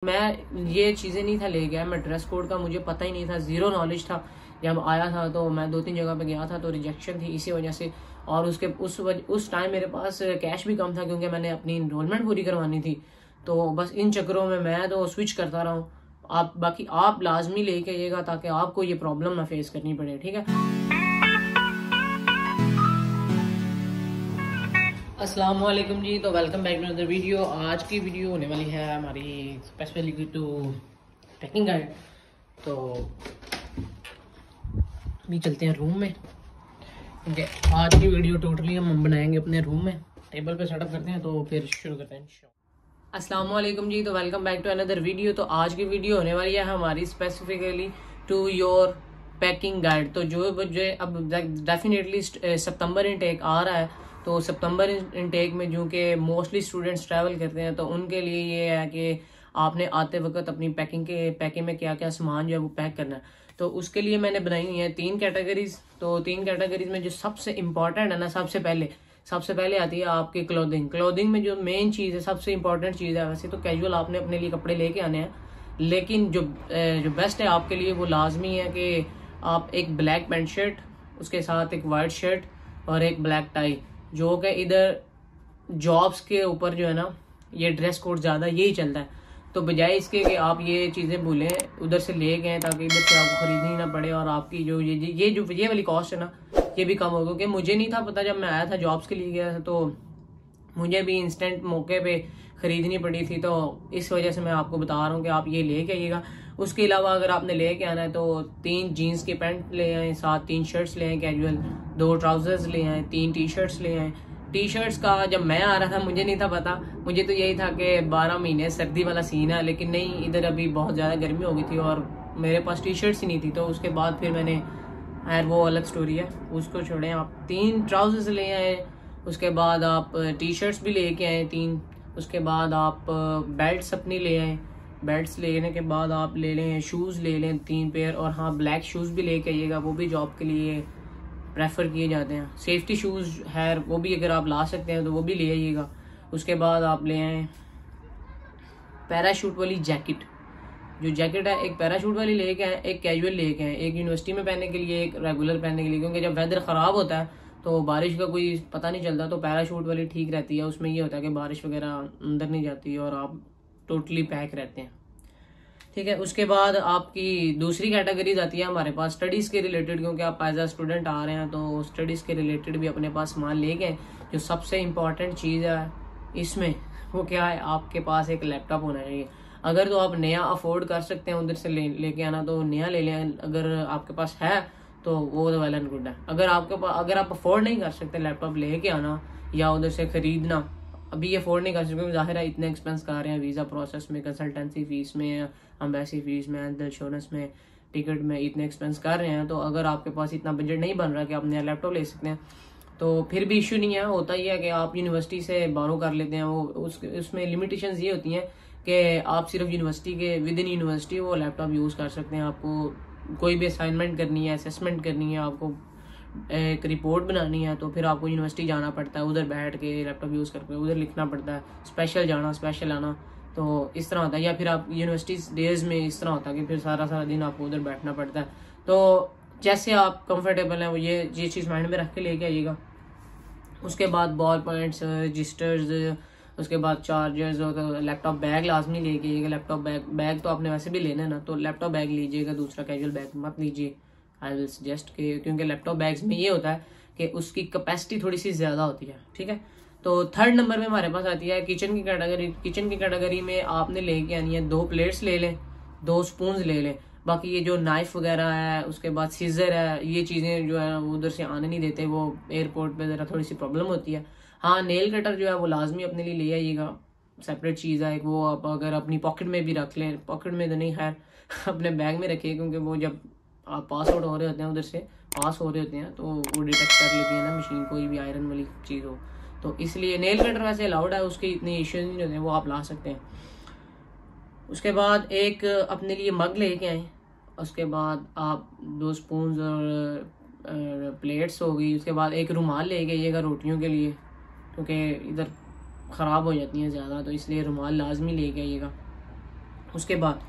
मैं ये चीज़ें नहीं था ले गया, मैं ड्रेस कोड का मुझे पता ही नहीं था, ज़ीरो नॉलेज था। जब आया था तो मैं 2-3 जगह पे गया था तो रिजेक्शन थी इसी वजह से। और उस टाइम मेरे पास कैश भी कम था क्योंकि मैंने अपनी इनरोलमेंट पूरी करवानी थी। तो बस इन चक्करों में मैं तो स्विच करता रहा हूँ। बाकी आप लाजमी लेके आइएगा ताकि आपको ये प्रॉब्लम ना फेस करनी पड़े, ठीक है। अस्सलाम वालेकुम जी, तो welcome back to another video. आज की वीडियो होने वाली है हमारी स्पेशली टू पैकिंग गाइड। तो अभी चलते हैं रूम में क्योंकि आज की वीडियो टोटली हम बनाएंगे अपने रूम में। टेबल पे सेटअप करते हैं तो फिर शुरू करते हैं। अस्सलाम वालेकुम जी, तो welcome back to another video. तो आज की वीडियो होने वाली है हमारी specifically to your packing guide. तो जो अब डेफिनेटली सितंबर इनटेक आ रहा है, तो सितंबर इनटेक में जो कि मोस्टली स्टूडेंट्स ट्रैवल करते हैं तो उनके लिए ये है कि आपने आते वक्त अपनी पैकिंग में क्या क्या सामान जो है वो पैक करना है। तो उसके लिए मैंने बनाई हुई है 3 कैटेगरीज। तो 3 कैटेगरीज में जो सबसे इम्पॉर्टेंट है ना, सबसे पहले आती है आपकी क्लोथिंग में जो मेन चीज़ है, सबसे इम्पॉर्टेंट चीज़ है। वैसे तो कैजुअल आपने अपने लिए कपड़े लेके आने हैं, लेकिन जो बेस्ट है आपके लिए वो लाजमी है कि आप एक ब्लैक पैंट शर्ट, उसके साथ एक वाइट शर्ट और एक ब्लैक टाई, जो कि इधर जॉब्स के ऊपर जो है ना ये ड्रेस कोड ज़्यादा यही चलता है। तो बजाय इसके कि आप ये चीज़ें भूलें, उधर से ले गए ताकि इधर से आपको खरीदनी ना पड़े और आपकी जो ये वाली कॉस्ट है ना ये भी कम हो। क्योंकि मुझे नहीं था पता, जब मैं आया था जॉब्स के लिए गया था तो मुझे भी इंस्टेंट मौके पे खरीदनी पड़ी थी। तो इस वजह से मैं आपको बता रहा हूँ कि आप ये लेके आइएगा। उसके अलावा अगर आपने लेके आना है तो 3 जीन्स के पैंट ले आए, साथ 3 शर्ट्स ले आए कैजुअल, 2 ट्राउजर्स ले आए, 3 टी शर्ट्स ले आए। टी शर्ट्स का जब मैं आ रहा था मुझे नहीं था पता, मुझे तो यही था कि 12 महीने सर्दी वाला सीन है, लेकिन नहीं, इधर अभी बहुत ज़्यादा गर्मी हो गई थी और मेरे पास टी शर्ट्स ही नहीं थी। तो उसके बाद फिर मैंने खैर वो अलग स्टोरी है, उसको छोड़ें। आप 3 ट्राउजर्स ले आए, उसके बाद आप टी शर्ट्स भी लेके आए 3, उसके बाद आप बेल्ट्स अपनी ले आए। बेल्ट्स लेने के बाद आप ले लें शूज़, ले लें 3 पेयर। और हाँ, ब्लैक शूज़ भी लेके आइएगा, वो भी जॉब के लिए प्रेफर किए जाते हैं। सेफ्टी शूज़ है वो भी अगर आप ला सकते हैं तो वो भी ले आइएगा। उसके बाद आप ले आएँ पैराशूट वाली जैकेट। जो जैकेट है एक पैराशूट वाली लेके आए, एक कैजुअल लेके आए, एक यूनिवर्सिटी में पहनने के लिए, एक रेगुलर पहनने के लिए। क्योंकि जब वेदर ख़राब होता है तो बारिश का कोई पता नहीं चलता, तो पैराशूट वाली ठीक रहती है। उसमें ये होता है कि बारिश वगैरह अंदर नहीं जाती और आप टोटली पैक रहते हैं, ठीक है। उसके बाद आपकी दूसरी कैटेगरीज आती है हमारे पास स्टडीज़ के रिलेटेड। क्योंकि आप एज अ स्टूडेंट आ रहे हैं तो स्टडीज़ के रिलेटेड भी अपने पास सामान ले गए। जो सबसे इम्पॉर्टेंट चीज़ है इसमें वो क्या है, आपके पास एक लैपटॉप होना चाहिए। अगर तो आप नया अफोर्ड कर सकते हैं उधर से लेके आना तो नया ले लें, अगर आपके पास है तो वो तो वेल एंड गुड है। अगर आप अफोर्ड नहीं कर सकते लैपटॉप लेके आना या उधर से खरीदना, अभी अफोर्ड नहीं कर सकते क्योंकि जाहिर है इतने एक्सपेंस कर रहे हैं वीज़ा प्रोसेस में, कंसल्टेंसी फीस में, एम्बेसी फीस में, हेल्थ इंश्योरेंस में, टिकट में, इतने एक्सपेंस कर रहे हैं। तो अगर आपके पास इतना बजट नहीं बन रहा कि आप नया लैपटॉप ले सकते हैं तो फिर भी इशू नहीं है। होता ही है कि आप यूनिवर्सिटी से बारो कर लेते हैं। वो उसमें लिमिटेशंस ये होती हैं कि आप सिर्फ यूनिवर्सिटी के विद इन यूनिवर्सिटी वो लैपटॉप यूज़ कर सकते हैं। आपको कोई भी असाइनमेंट करनी है, असेसमेंट करनी है, आपको एक रिपोर्ट बनानी है तो फिर आपको यूनिवर्सिटी जाना पड़ता है, उधर बैठ के लैपटॉप यूज़ करके उधर लिखना पड़ता है, स्पेशल जाना स्पेशल आना। तो इस तरह होता है। या फिर आप यूनिवर्सिटी डेज में इस तरह होता है कि फिर सारा दिन आपको उधर बैठना पड़ता है। तो जैसे आप कंफर्टेबल हैं वो ये चीज़ माइंड में रख के लेके आइएगा। उसके बाद बॉल पॉइंट्स, रजिस्टर्स, उसके बाद चार्जर्स और लैपटॉप बैग लाजमी लेके आइएगा। लैपटॉप बैग तो आपने वैसे भी लेना है ना, तो लैपटॉप बैग लीजिएगा, दूसरा कैजुअल बैग मत लीजिए। आई विल सजेस्ट के क्योंकि लैपटॉप बैग्स में ये होता है कि उसकी कैपेसिटी थोड़ी सी ज़्यादा होती है, ठीक है। तो 3rd नंबर में हमारे पास आती है किचन की कैटेगरी में आपने लेके आनी है 2 प्लेट्स ले लें, 2 स्पून्स ले लें। बाकी ये जो नाइफ वगैरह है, उसके बाद सीजर है, ये चीज़ें जो है वो उधर से आने नहीं देते, वो एयरपोर्ट पे ज़रा थोड़ी सी प्रॉब्लम होती है। हाँ, नेल कटर जो है वो लाजमी अपने लिए ले आइएगा, सेपरेट चीज़ है वो। आप अगर अपनी पॉकेट में भी रख लें, पॉकेट में तो नहीं खैर अपने बैग में रखिए, क्योंकि वो जब आप पास आउट हो रहे होते हैं, उधर से पास हो रहे होते हैं तो वो डिटेक्ट कर लेती है ना मशीन, कोई भी आयरन वाली चीज़ हो। तो इसलिए नेल कटर वैसे अलाउड है, उसके इतने इश्यूज नहीं होते, वो आप ला सकते हैं। उसके बाद एक अपने लिए मग लेके आए। उसके बाद आप 2 स्पून्स और प्लेट्स हो गई। उसके बाद एक रुमाल लेके आइएगा रोटियों के लिए, क्योंकि इधर ख़राब हो जाती हैं ज़्यादा, तो इसलिए रुमाल लाजमी लेके आइएगा। उसके बाद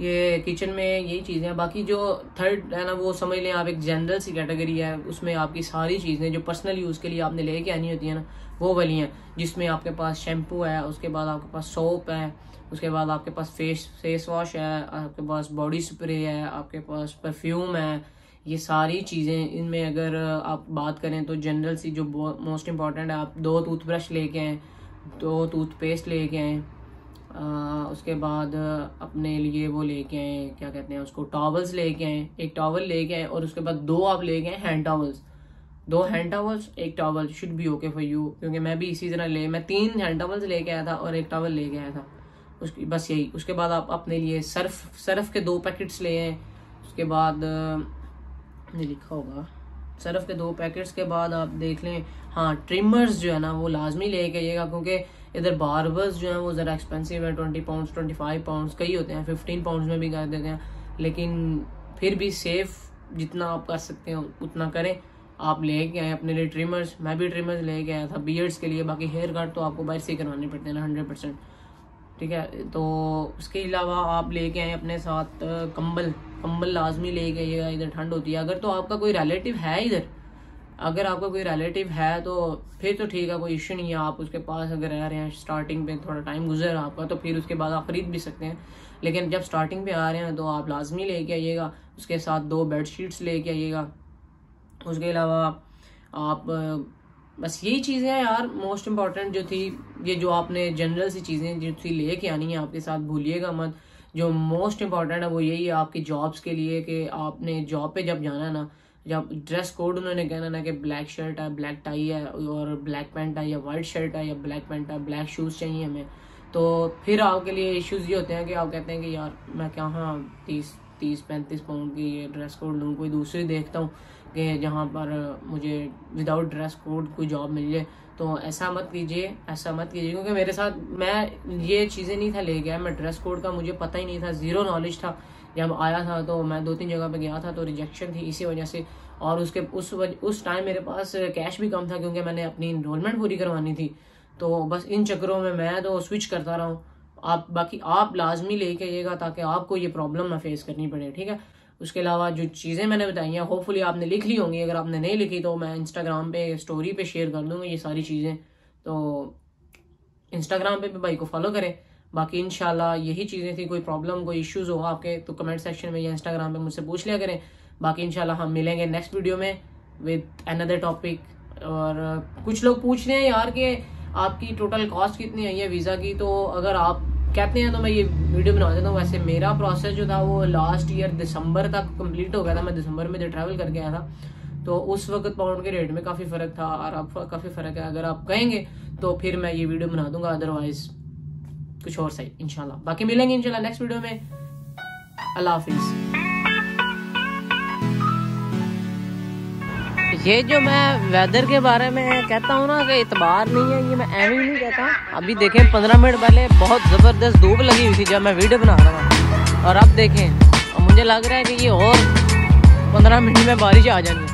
ये किचन में यही चीज़ें हैं। बाकी जो थर्ड है ना, वो समझ लें आप एक जनरल सी कैटेगरी है, उसमें आपकी सारी चीज़ें जो पर्सनल यूज़ के लिए आपने लेके आनी होती है ना, वो वाली हैं, जिसमें आपके पास शैम्पू है, उसके बाद आपके पास सोप है, उसके बाद आपके पास फेस वॉश है, आपके पास बॉडी स्प्रे है, आपके पास परफ्यूम है। ये सारी चीज़ें, इनमें अगर आप बात करें तो जनरल सी जो मोस्ट इम्पॉर्टेंट है, आप 2 टूथब्रश लेके आएँ, 2 टूथपेस्ट लेके आएँ, उसके बाद अपने लिए वो लेके आए, क्या कहते हैं उसको, टॉवल्स लेके आए, एक टॉवल लेके आए, और उसके बाद 2 आप लेके आए हैंड टॉवल्स, 2 हैंड टॉवल्स, एक towel should be okay for you, क्योंकि मैं भी इसी तरह मैं 3 हैंड टॉवल्स लेके आया था और एक टॉवल लेके आया था, उसकी बस यही। उसके बाद आप अपने लिए सर्फ के 2 पैकेट्स ले आए, उसके बाद ये लिखा होगा सर्फ के 2 पैकेट्स के बाद आप देख लें, हाँ ट्रिमर्स जो है ना वो लाजमी लेके आइएगा, क्योंकि इधर बार्बर्स जो हैं वो ज़रा एक्सपेंसिव है, 20 पाउंड 25 पाउंड, कई होते हैं 15 पाउंड में भी कर देते हैं, लेकिन फिर भी सेफ जितना आप कर सकते हैं उतना करें। आप लेके आए अपने लिए ट्रिमर्स, मैं भी ट्रिमर्स लेके आया था बियर्ड्स के लिए, बाकी हेयर कट तो आपको बाहर से ही करवाने पड़ते हैं ना 100%, ठीक है। तो उसके अलावा आप लेके आए अपने साथ कंबल लाजमी लेके आइएगा, इधर ठंड होती है। अगर तो आपका कोई रिलेटिव है इधर, अगर आपका कोई रिलेटिव है तो फिर तो ठीक है, कोई इश्यू नहीं है, आप उसके पास अगर रह रहे हैं, स्टार्टिंग पे थोड़ा टाइम गुजर आपका, तो फिर उसके बाद आप खरीद भी सकते हैं, लेकिन जब स्टार्टिंग पे आ रहे हैं तो आप लाजमी लेके आइएगा। उसके साथ 2 बेडशीट्स लेके आइएगा। उसके अलावा आप बस यही चीज़ें हैं यार मोस्ट इम्पॉर्टेंट जो थी, ये जो आपने जनरल सी चीज़ें जो थी लेके आनी है आपके साथ, भूलिएगा मत। जो मोस्ट इम्पॉर्टेंट है वो यही है आपकी जॉब्स के लिए, कि आपने जॉब पे जब जाना है ना, जब ड्रेस कोड उन्होंने कहना ना कि ब्लैक शर्ट है, ब्लैक टाई है और ब्लैक पैंट है, या वाइट शर्ट है या ब्लैक पैंट है, ब्लैक शूज़ चाहिए हमें, तो फिर आपके लिए इश्यूज़ ये होते हैं कि आप कहते हैं कि यार मैं क्या 30-35 पाउंड की ये ड्रेस कोड लूँ, कोई दूसरी देखता हूँ कि जहाँ पर मुझे विदाउट ड्रेस कोड कोई जॉब मिल जाए। तो ऐसा मत कीजिए, क्योंकि मेरे साथ मैं ये चीज़ें नहीं था ले गया, मैं ड्रेस कोड का मुझे पता ही नहीं था, ज़ीरो नॉलेज था। जब आया था तो मैं 2-3 जगह पे गया था तो रिजेक्शन थी इसी वजह से, और उस टाइम मेरे पास कैश भी कम था, क्योंकि मैंने अपनी इनरोलमेंट पूरी करवानी थी। तो बस इन चक्करों में मैं तो स्विच करता रहा हूँ। बाकी आप लाजमी लेके आइएगा ताकि आपको ये प्रॉब्लम ना फेस करनी पड़े, ठीक है। उसके अलावा जो चीज़ें मैंने बताई हैं होपफुली आपने लिख ली होंगी, अगर आपने नहीं लिखी तो मैं इंस्टाग्राम पे स्टोरी पे शेयर कर दूँगा ये सारी चीज़ें, तो इंस्टाग्राम पे भी भाई को फॉलो करें। बाकी इंशाल्लाह यही चीज़ें थी, कोई प्रॉब्लम कोई इश्यूज़ हो आपके तो कमेंट सेक्शन में या इंस्टाग्राम पे मुझसे पूछ लिया करें। बाकी इंशाल्लाह हम मिलेंगे नेक्स्ट वीडियो में विद अनदर टॉपिक। और कुछ लोग पूछ रहे हैं यार कि आपकी टोटल कॉस्ट कितनी आई है वीज़ा की, तो अगर आप कहते हैं तो मैं ये वीडियो बना देता हूँ। वैसे मेरा प्रोसेस जो था वो लास्ट ईयर दिसंबर तक कंप्लीट हो गया था, मैं दिसंबर में जो ट्रैवल करके आया था, तो उस वक्त पाउंड के रेट में काफ़ी फ़र्क था और अब काफ़ी फ़र्क है। अगर आप कहेंगे तो फिर मैं ये वीडियो बना दूंगा, अदरवाइज कुछ और सही इंशाल्लाह। बाकी मिलेंगे इंशाल्लाह नेक्स्ट वीडियो में। अल्लाह हाफिज़। ये जो मैं वेदर के बारे में कहता हूँ ना कि इतबार नहीं है, ये मैं एवं ही नहीं कहता। अभी देखें 15 मिनट पहले बहुत ज़बरदस्त धूप लगी हुई थी जब मैं वीडियो बना रहा था, और अब देखें मुझे लग रहा है कि ये और 15 मिनट में बारिश आ जानी है।